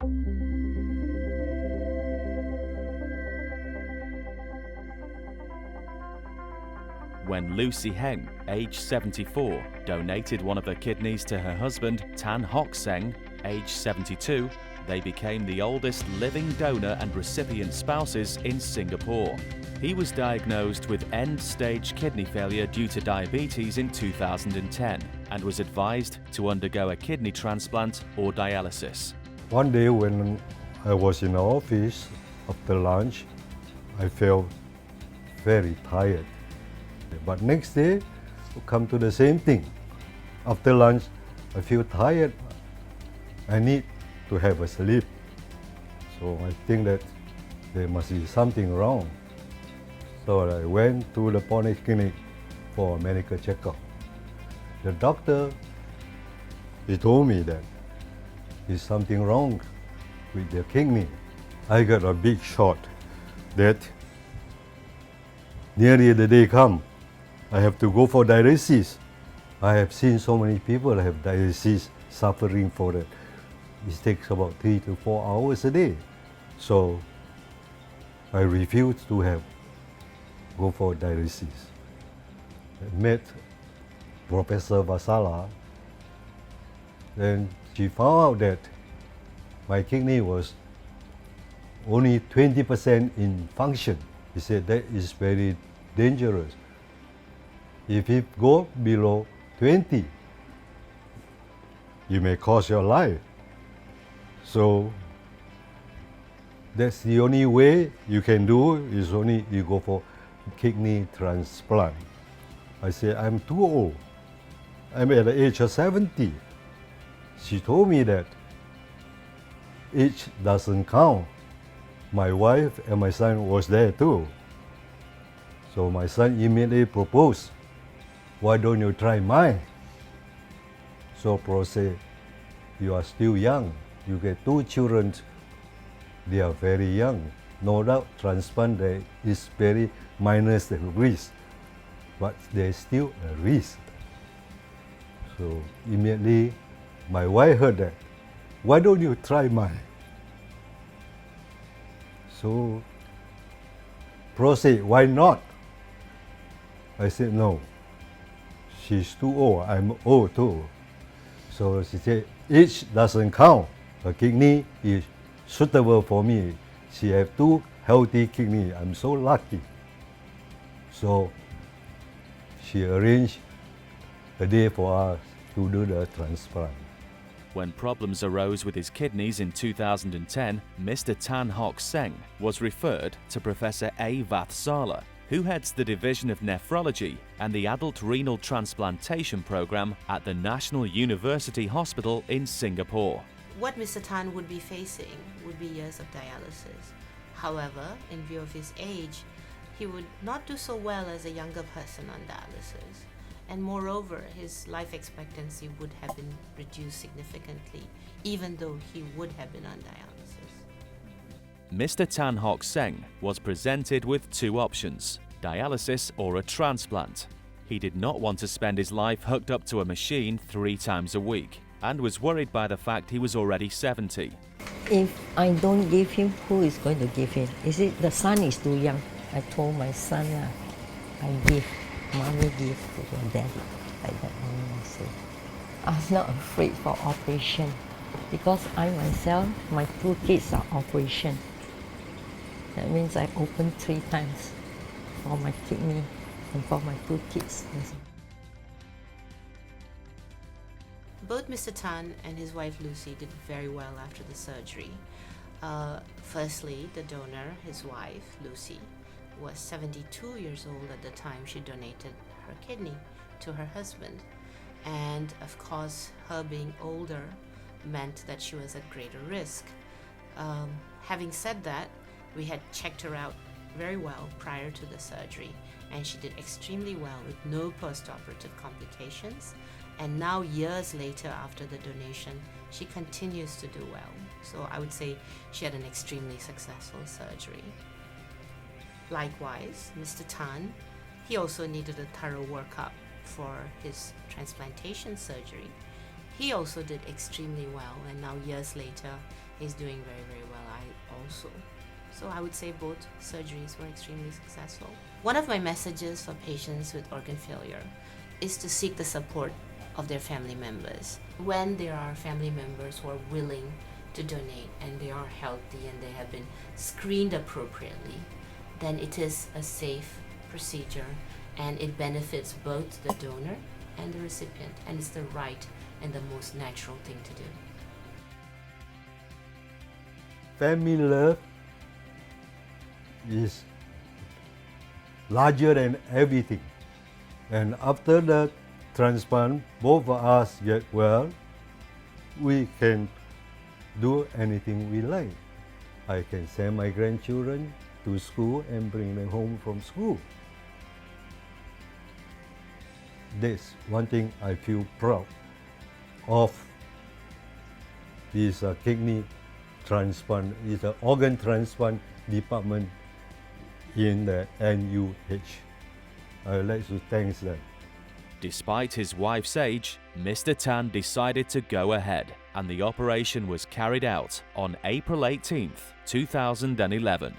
When Lucy Heng, age 74, donated one of her kidneys to her husband, Tan Hock Seng, age 72, they became the oldest living donor and recipient spouses in Singapore. He was diagnosed with end-stage kidney failure due to diabetes in 2010 and was advised to undergo a kidney transplant or dialysis. One day when I was in the office after lunch, I felt very tired. But next day, come to the same thing. After lunch, I feel tired. I need to have a sleep. So I think that there must be something wrong. So I went to the polyclinic for a medical checkup. The doctor, he told me that there's something wrong with the kidney. I got a big shock that nearly the day come, I have to go for dialysis. I have seen so many people have dialysis suffering for it. It takes about 3 to 4 hours a day. So I refused to go for dialysis. I met Professor Vasala. Then she found out that my kidney was only 20% in function. He said that is very dangerous. If it go below 20, you may cost your life. So that's the only way you can do is only you go for kidney transplant. I said, I'm too old. I'm at the age of 70. She told me that age doesn't count. My wife and my son was there too. So my son immediately proposed, why don't you try mine? So Pro said, you are still young. You get 2 children, they are very young. No doubt transplant is very minus the risk, but there's still a risk. So immediately my wife heard that, why don't you try mine? So Pro said, why not? I said, no. She's too old, I'm old too. So she said, age doesn't count. Her kidney is suitable for me. She has 2 healthy kidneys. I'm so lucky. So she arranged a day for us to do the transplant. When problems arose with his kidneys in 2010, Mr. Tan Hock Seng was referred to Professor A. Vathsala, who heads the Division of Nephrology and the Adult Renal Transplantation Program at the National University Hospital in Singapore. What Mr. Tan would be facing would be years of dialysis. However, in view of his age, he would not do so well as a younger person on dialysis. And moreover, his life expectancy would have been reduced significantly, even though he would have been on dialysis. Mr. Tan Hock Seng was presented with 2 options, dialysis or a transplant. He did not want to spend his life hooked up to a machine 3 times a week and was worried by the fact he was already 70. If I don't give him, who is going to give him? Is it the son is too young? I told my son, I give, mommy give to your daddy. Like that, I say. I'm not afraid for operation because I myself, my 2 kids are operation. That means I opened 3 times for my kidney and for my 2 kids. Both Mr. Tan and his wife Lucy did very well after the surgery. Firstly, the donor, his wife, Lucy, was 72 years old at the time she donated her kidney to her husband. And of course, her being older meant that she was at greater risk. Having said that, we had checked her out very well prior to the surgery, and she did extremely well with no post-operative complications. And now, years later after the donation, she continues to do well. So I would say she had an extremely successful surgery. Likewise, Mr. Tan, he also needed a thorough workup for his transplantation surgery. He also did extremely well, and now years later, He's doing very, very well. I also. So I would say both surgeries were extremely successful. One of my messages for patients with organ failure is to seek the support of their family members. When there are family members who are willing to donate and they are healthy and they have been screened appropriately, then it is a safe procedure and it benefits both the donor and the recipient, and it's the right and the most natural thing to do. Family love is larger than everything. And after the transplant, both of us get well, we can do anything we like. I can send my grandchildren to school and bring them home from school. That's one thing I feel proud of. This kidney transplant is an organ transplant department in the NUH. I'd like to thank them. Despite his wife's age, Mr. Tan decided to go ahead, and the operation was carried out on April 18th, 2011.